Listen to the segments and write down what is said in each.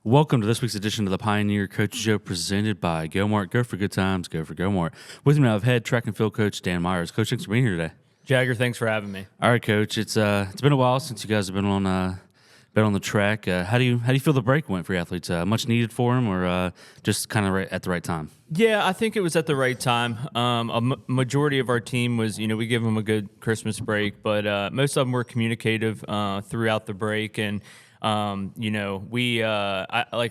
Welcome to this week's edition of the Pioneer Coach Show presented by GoMart. Go for good times, go for GoMart. With me now, I've head track and field coach Dan Meyers. Coach, thanks for being here today. Jagger, thanks for having me. All right, Coach. It's been a while since you guys have been on the track. How do you feel the break went for your athletes? Much needed for them, or just kind of at the right time? Yeah, I think it was at the right time. Majority of our team was, we give them a good Christmas break, but most of them were communicative throughout the break. And, like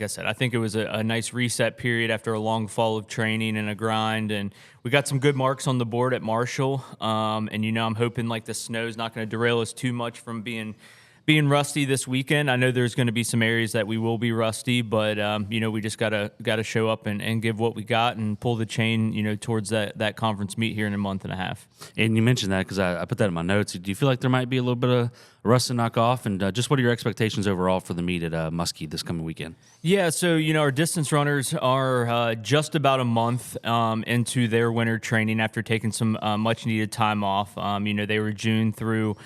I said, I think it was a nice reset period after a long fall of training and a grind. And we got some good marks on the board at Marshall. I'm hoping like the snow's not going to derail us too much from being rusty this weekend. I know there's going to be some areas that we will be rusty, but we just gotta show up and give what we got and pull the chain, towards that conference meet here in a month and a half. And you mentioned that because I put that in my notes. Do you feel like there might be a little bit of rust to knock off? And just what are your expectations overall for the meet at Muskie this coming weekend? Yeah, so our distance runners are just about a month into their winter training after taking some much needed time off. They were June through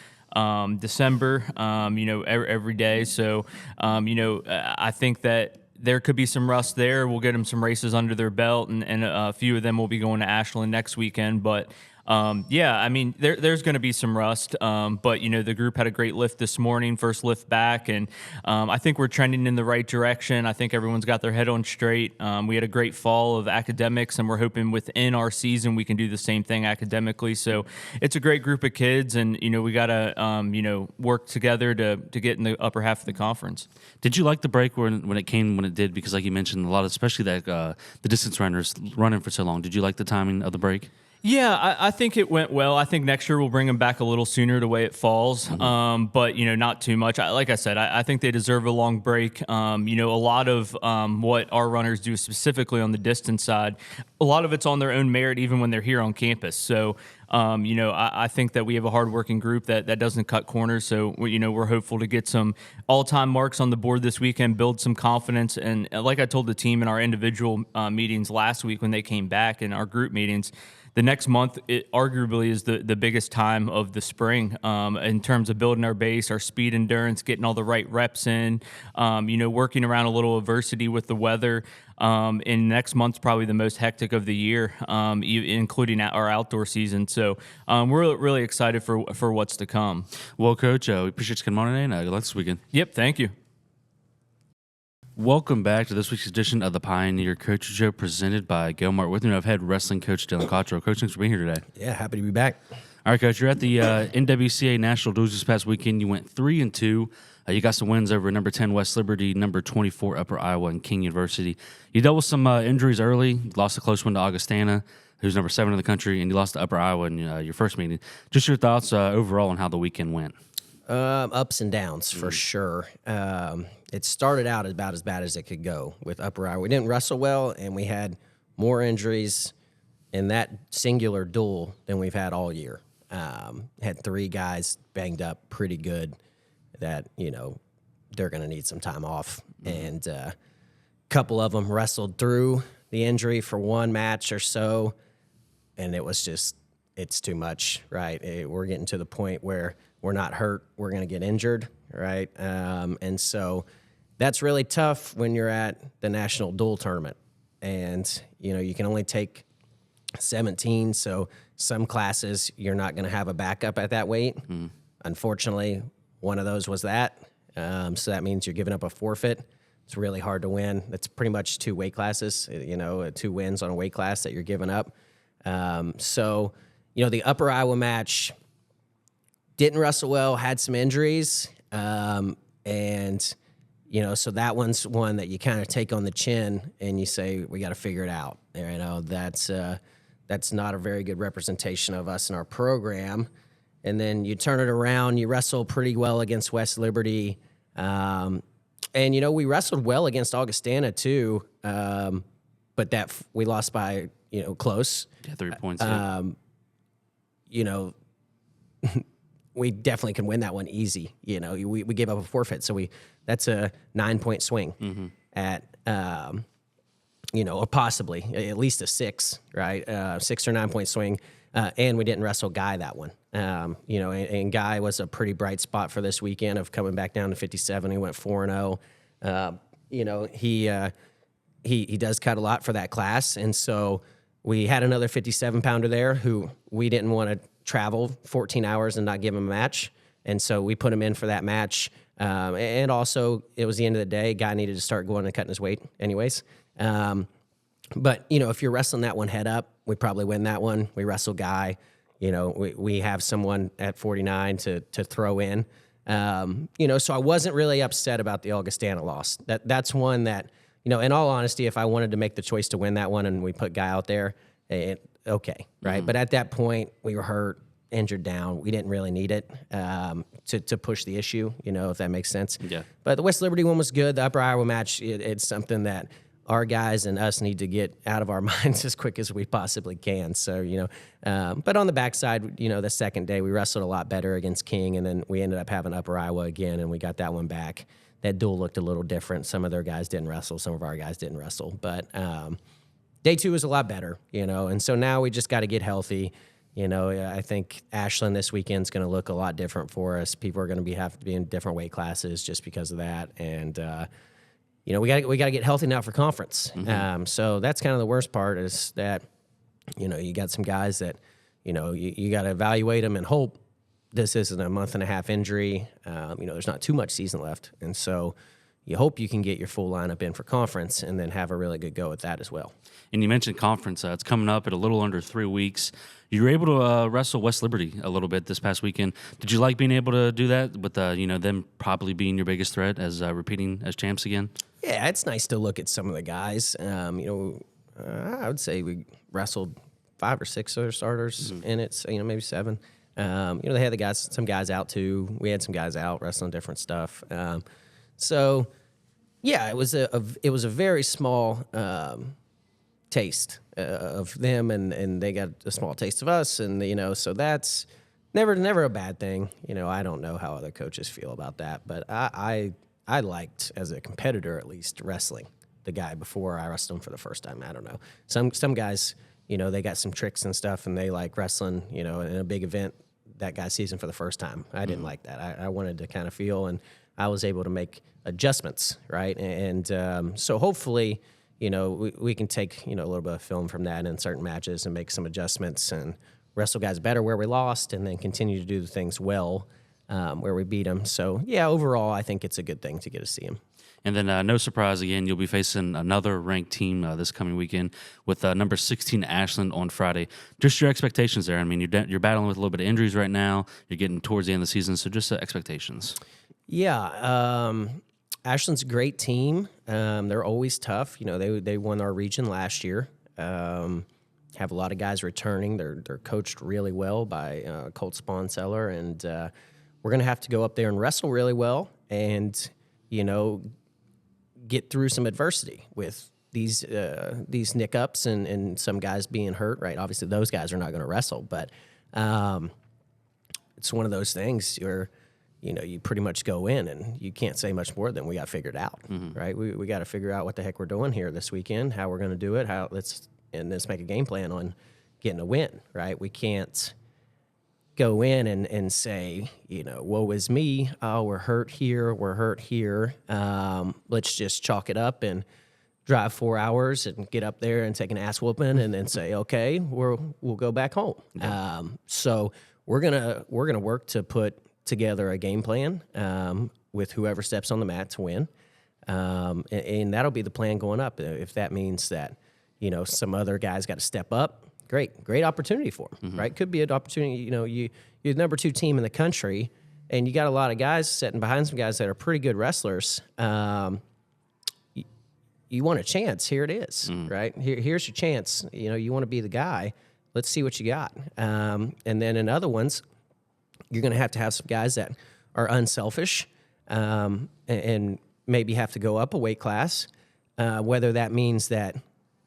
December, every day. So, I think that there could be some rust there. We'll get them some races under their belt, and a few of them will be going to Ashland next weekend. But there's going to be some rust, but the group had a great lift this morning, first lift back, and I think we're trending in the right direction. I think everyone's got their head on straight. We had a great fall of academics, and we're hoping within our season we can do the same thing academically. So it's a great group of kids, and we got to work together to get in the upper half of the conference. Did you like the break when it did? Because like you mentioned, a lot of, especially that the distance runners running for so long. Did you like the timing of the break? Yeah, I think it went well. I think next year we'll bring them back a little sooner the way it falls, but not too much. Like I said, I think they deserve a long break. A lot of what our runners do specifically on the distance side, a lot of it's on their own merit even when they're here on campus. So, I think that we have a hardworking group that doesn't cut corners. So, we're hopeful to get some all-time marks on the board this weekend, build some confidence. And like I told the team in our individual meetings last week when they came back in our group meetings, the next month, it arguably is the biggest time of the spring in terms of building our base, our speed endurance, getting all the right reps in, working around a little adversity with the weather. And next month's probably the most hectic of the year, including our outdoor season. So we're really excited for what's to come. Well, Coach, we appreciate you coming on today, and good luck this weekend. Yep, thank you. Welcome back to this week's edition of the Pioneer Coach Show presented by GoMart. With me, I've had Wrestling Coach Dylan Cottrell. Coach, thanks for being here today. Yeah, happy to be back. All right, Coach, you're at the NWCA National Duels this past weekend. You went 3-2. You got some wins over number 10 West Liberty, number 24 Upper Iowa, and King University. You dealt with some injuries early. You lost a close one to Augustana, who's number 7 in the country, and you lost to Upper Iowa in your first meeting. Just your thoughts overall on how the weekend went. Ups and downs for sure. It started out about as bad as it could go with Upper Iowa. We didn't wrestle well, and we had more injuries in that singular duel than we've had all year. Had 3 guys banged up pretty good that, they're going to need some time off. And a couple of them wrestled through the injury for one match or so, and it was just, it's too much, right? We're getting to the point where we're not hurt, we're going to get injured, right? And so that's really tough when you're at the national dual tournament. And, you can only take 17, so some classes you're not going to have a backup at that weight. Unfortunately, one of those was that. So that means you're giving up a forfeit. It's really hard to win. That's pretty much 2 weight classes, 2 wins on a weight class that you're giving up. So, the Upper Iowa match didn't wrestle well, had some injuries, and so that one's one that you kind of take on the chin and you say, we got to figure it out. That's not a very good representation of us in our program. And then you turn it around, you wrestle pretty well against West Liberty. And, we wrestled well against Augustana too, but we lost by, close. Yeah, 3 points. We definitely can win that one easy. We gave up a forfeit, so that's a 9-point swing at or possibly at least a 6, right? 6 or 9 point swing, and we didn't wrestle Guy that one. And Guy was a pretty bright spot for this weekend of coming back down to 57. He went 4-0. he does cut a lot for that class. And so we had another 57-pounder there who we didn't want to travel 14 hours and not give him a match. And so we put him in for that match. And also, it was the end of the day. Guy needed to start going and cutting his weight anyways. But, if you're wrestling that one head up, we probably win that one. We wrestle Guy. We have someone at 49 to throw in. So I wasn't really upset about the Augustana loss. That's one that, in all honesty, if I wanted to make the choice to win that one and we put Guy out there, okay, right? Mm-hmm. But at that point, we were hurt, injured down. We didn't really need it to push the issue, if that makes sense. Yeah. But the West Liberty one was good. The Upper Iowa match, it's something that our guys and us need to get out of our minds as quick as we possibly can. So, but on the backside, the second day we wrestled a lot better against King, and then we ended up having Upper Iowa again, and we got that one back. That duel looked a little different. Some of their guys didn't wrestle. Some of our guys didn't wrestle. But day 2 was a lot better, and so now we just got to get healthy. I think Ashland this weekend's going to look a lot different for us. People are going to have to be in different weight classes just because of that, and we got to get healthy now for conference. Mm-hmm. So that's kind of the worst part is that, you got some guys that, you got to evaluate them and hope this isn't a month-and-a-half injury. There's not too much season left. And so you hope you can get your full lineup in for conference and then have a really good go at that as well. And you mentioned conference. It's coming up at a little under 3 weeks. You were able to wrestle West Liberty a little bit this past weekend. Did you like being able to do that with, them probably being your biggest threat as repeating as champs again? Yeah, it's nice to look at some of the guys. I would say we wrestled 5 or 6 other starters in it, so, maybe 7. They had some guys out too. We had some guys out wrestling different stuff. So, yeah, it was a very small taste of them, and they got a small taste of us, and so that's never a bad thing. I don't know how other coaches feel about that, but I liked, as a competitor at least, wrestling the guy before I wrestled him for the first time. I don't know. Some guys, they got some tricks and stuff, and they like wrestling, in a big event. That guy sees him for the first time. I didn't like that. I wanted to kind of feel, and I was able to make adjustments, right? And so hopefully, we can take, a little bit of film from that in certain matches and make some adjustments and wrestle guys better where we lost, and then continue to do the things well where we beat them. So, yeah, overall, I think it's a good thing to get to see him. And then, no surprise, again, you'll be facing another ranked team this coming weekend with number 16 Ashland on Friday. Just your expectations there. I mean, you're battling with a little bit of injuries right now. You're getting towards the end of the season, so just expectations. Yeah, Ashland's a great team. They're always tough. They won our region last year. Have a lot of guys returning. They're coached really well by Colt Sponseller, and we're going to have to go up there and wrestle really well and, get through some adversity with these nick-ups and some guys being hurt, right? Obviously, those guys are not going to wrestle, but it's one of those things where, you pretty much go in and you can't say much more than we got figured out, right? We got to figure out what the heck we're doing here this weekend, how we're going to do it, let's make a game plan on getting a win, right? We can't go in and say, woe is me. Oh, we're hurt here. Let's just chalk it up and drive 4 hours and get up there and take an ass whooping and then say, okay, we'll go back home. Yeah. So we're gonna work to put together a game plan with whoever steps on the mat to win, and that'll be the plan going up. If that means that some other guys got to step up. Great opportunity for them, right? Could be an opportunity. You're the number 2 team in the country, and you got a lot of guys sitting behind some guys that are pretty good wrestlers. You want a chance. Here it is, right? Here's your chance. You want to be the guy. Let's see what you got. And then in other ones, you're going to have some guys that are unselfish and maybe have to go up a weight class, whether that means that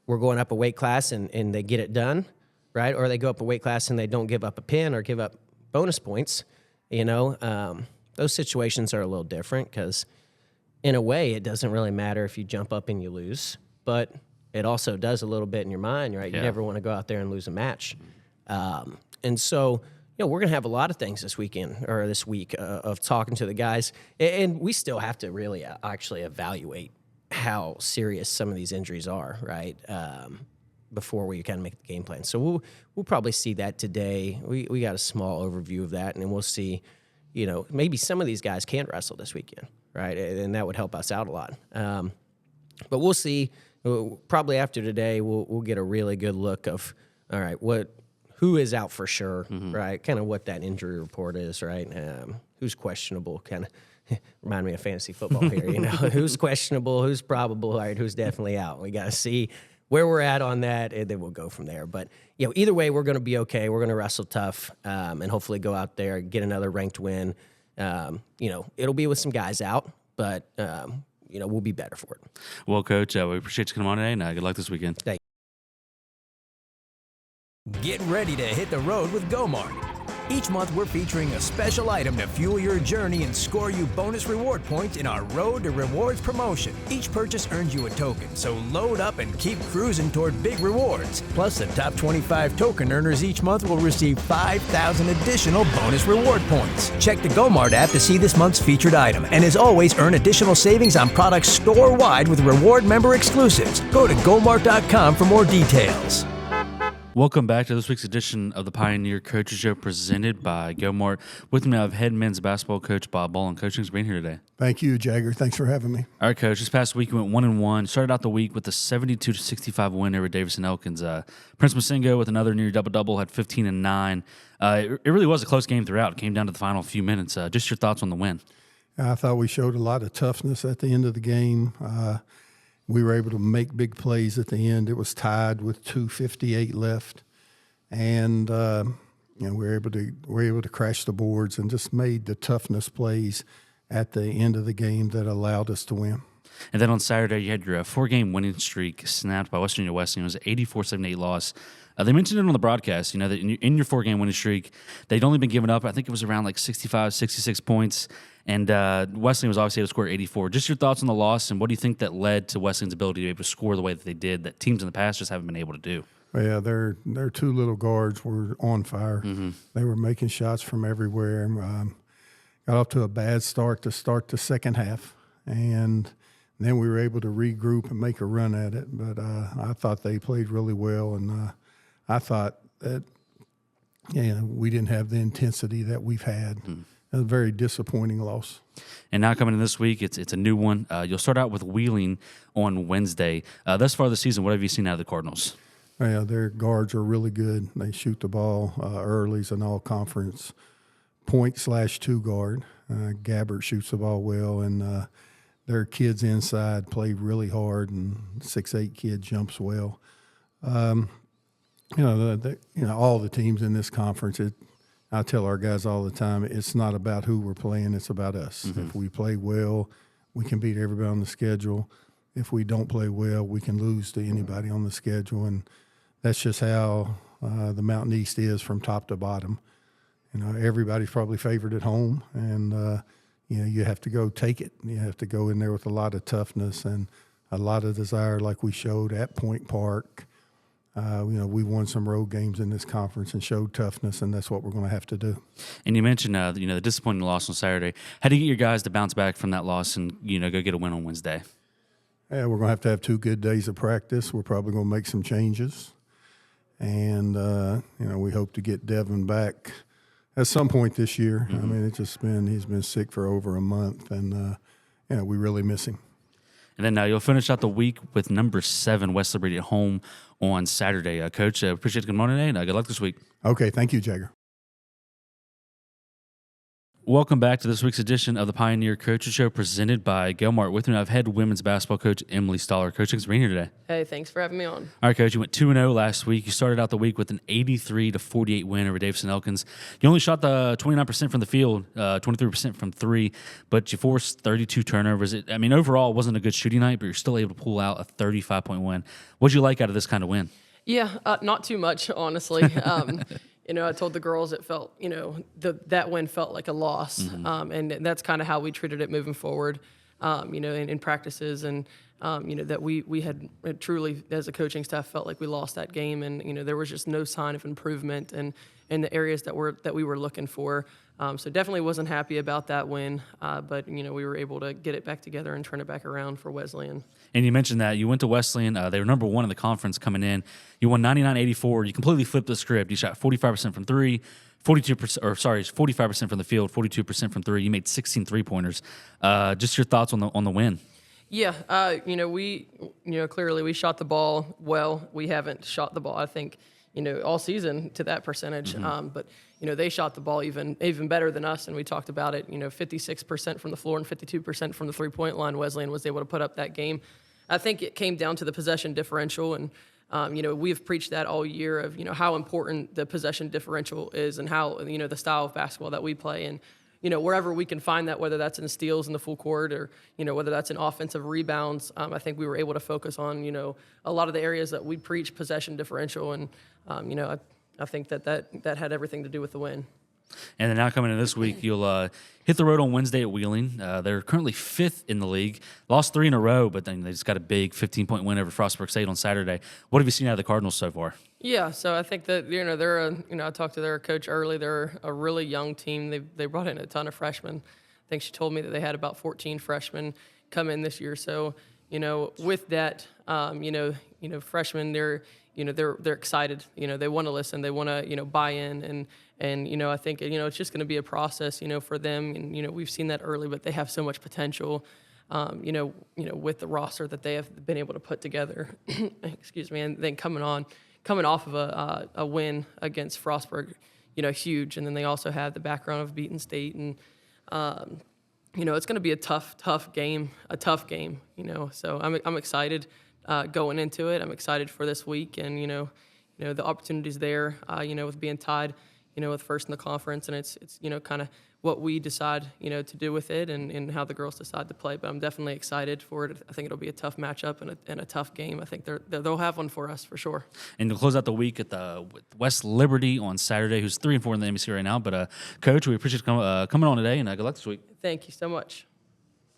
we're going up a weight class and they get it done, right? Or they go up a weight class and they don't give up a pin or give up bonus points. Those situations are a little different because in a way it doesn't really matter if you jump up and you lose, but it also does a little bit in your mind, right? Yeah. You never want to go out there and lose a match. And so, we're going to have a lot of things this week of talking to the guys, and we still have to really actually evaluate how serious some of these injuries are, right? Before we kind of make the game plan. So we'll probably see that today. We got a small overview of that, and then we'll see, maybe some of these guys can't wrestle this weekend, right? And that would help us out a lot. But we'll see. Probably after today, we'll get a really good look of, all right, who is out for sure, right? Kind of what that injury report is, right? Who's questionable, kind of remind me of fantasy football here, who's questionable, who's probable, all right, who's definitely out. We got to see where we're at on that, and then we'll go from there. But, either way, we're going to be okay. We're going to wrestle tough and hopefully go out there, get another ranked win. It'll be with some guys out, but, we'll be better for it. Well, Coach, we appreciate you coming on today, and good luck this weekend. Thank you. Get ready to hit the road with GoMart. Each month, we're featuring a special item to fuel your journey and score you bonus reward points in our Road to Rewards promotion. Each purchase earns you a token, so load up and keep cruising toward big rewards. Plus, the top 25 token earners each month will receive 5,000 additional bonus reward points. Check the GoMart app to see this month's featured item. And as always, earn additional savings on products store-wide with reward member exclusives. Go to GoMart.com for more details. Welcome back to this week's edition of the Pioneer Coaches Show presented by GoMart. With me, I have head men's basketball coach Bob Bolen. Coach, thanks for being here today. Thank you, Jagger. Thanks for having me. All right, Coach. This past week, you went 1-1. Started out the week with a 72-65 win over Davidson Elkins. Prince Masingo with another near double-double, had 15 and 9. It really was a close game throughout. It came down to the final few minutes. Just your thoughts on the win. I thought we showed a lot of toughness at the end of the game. We were able to make big plays at the end. It was tied with 2:58 left. And we were able to crash the boards and just made the toughness plays at the end of the game that allowed us to win. And then on Saturday, you had your 4-game winning streak snapped by Western Wesleyan. It was an 84-78 loss. They mentioned it on the broadcast, that in your 4-game winning streak, they'd only been giving up, I think it was around like 65, 66 points. And Wesleyan was obviously able to score 84. Just your thoughts on the loss, and what do you think that led to Wesleyan's ability to be able to score the way that they did, that teams in the past just haven't been able to do? Yeah, their two little guards were on fire. Mm-hmm. They were making shots from everywhere. Got off to a bad start to start the second half, and then we were able to regroup and make a run at it. But I thought they played really well, and I thought that we didn't have the intensity that we've had. Mm-hmm. A very disappointing loss. And now coming in this week, it's a new one. You'll start out with Wheeling on Wednesday. Thus far this season, what have you seen out of the Cardinals? Yeah, their guards are really good. They shoot the ball early. It's an all-conference point/2 guard. Gabbert shoots the ball well, and their kids inside play really hard, and 6'8" kid jumps well. All the teams in this conference, I tell our guys all the time, it's not about who we're playing, it's about us. Mm-hmm. If we play well, we can beat everybody on the schedule. If we don't play well, we can lose to anybody on the schedule, and that's just how the Mountain East is from top to bottom. Everybody's probably favored at home, and you have to go take it. You have to go in there with a lot of toughness and a lot of desire, like we showed at Point Park. We won some road games in this conference and showed toughness, and that's what we're going to have to do. And you mentioned, the disappointing loss on Saturday. How do you get your guys to bounce back from that loss and, go get a win on Wednesday? Yeah, we're going to have 2 good days of practice. We're probably going to make some changes. And, we hope to get Devin back at some point this year. Mm-hmm. I mean, he's been sick for over a month, and, we really miss him. And then you'll finish out the week with number 7, West Liberty at home on Saturday. Coach, appreciate you coming on today, and good luck this week. Okay, thank you, Jagger. Welcome back to this week's edition of the Pioneer Coaches Show presented by GoMart. With me, I've head women's basketball coach Emily Stoller. Coach, thanks for being here today. Hey, thanks for having me on. All right, Coach, you went 2-0 last week. You started out the week with an 83-48 win over Davidson Elkins. You only shot the 29% from the field, 23% from 3, but you forced 32 turnovers. Overall, it wasn't a good shooting night, but you're still able to pull out a 35-point win. What did you like out of this kind of win? Yeah, not too much, honestly. I told the girls it felt, that win felt like a loss, mm-hmm. And that's kind of how we treated it moving forward. in practices, and that we had truly, as a coaching staff, felt like we lost that game, and there was just no sign of improvement and in the areas that we were looking for. So definitely wasn't happy about that win, but we were able to get it back together and turn it back around for Wesleyan. And you mentioned that you went to Wesleyan. They were number 1 in the conference coming in. You won 99-84. You completely flipped the script. You shot 45% from three, 45% from the field, 42% from three. You made 16 3-pointers. Just your thoughts on the win. Yeah, we clearly we shot the ball well. We haven't shot the ball, I think, all season to that percentage. But they shot the ball even better than us, and we talked about it. 56% from the floor and 52% from the 3-point line. Wesleyan was able to put up that game. I think it came down to the possession differential, and we've preached that all year of how important the possession differential is, and how the style of basketball that we play, and wherever we can find that, whether that's in steals in the full court or whether that's in offensive rebounds. I think we were able to focus on a lot of the areas that we preach possession differential, and I think that had everything to do with the win. And then now coming into this week, you'll hit the road on Wednesday at Wheeling. They're currently 5th in the league. Lost 3 in a row, but then they just got a big 15-point win over Frostburg State on Saturday. What have you seen out of the Cardinals so far? Yeah, so I think that they're I talked to their coach early. They're a really young team. They brought in a ton of freshmen. I think she told me that they had about 14 freshmen come in this year. So with that, freshmen, they're excited. They want to listen. They want to buy in, and I think it's just going to be a process for them. And we've seen that early, but they have so much potential. With the roster that they have been able to put together. Excuse me, and then coming off of a win against Frostburg, huge. And then they also have the background of beating State, and it's going to be a tough game. So I'm excited going into it. I'm excited for this week, and the opportunities there. With being tied, with first in the conference, and it's kind of what we decide to do with it, and how the girls decide to play. But I'm definitely excited for it. I think it'll be a tough matchup and a tough game. I think they'll have one for us for sure. And to close out the week with West Liberty on Saturday, who's 3-4 in the MBC right now. But Coach, we appreciate you coming on today, and good luck this week. Thank you so much.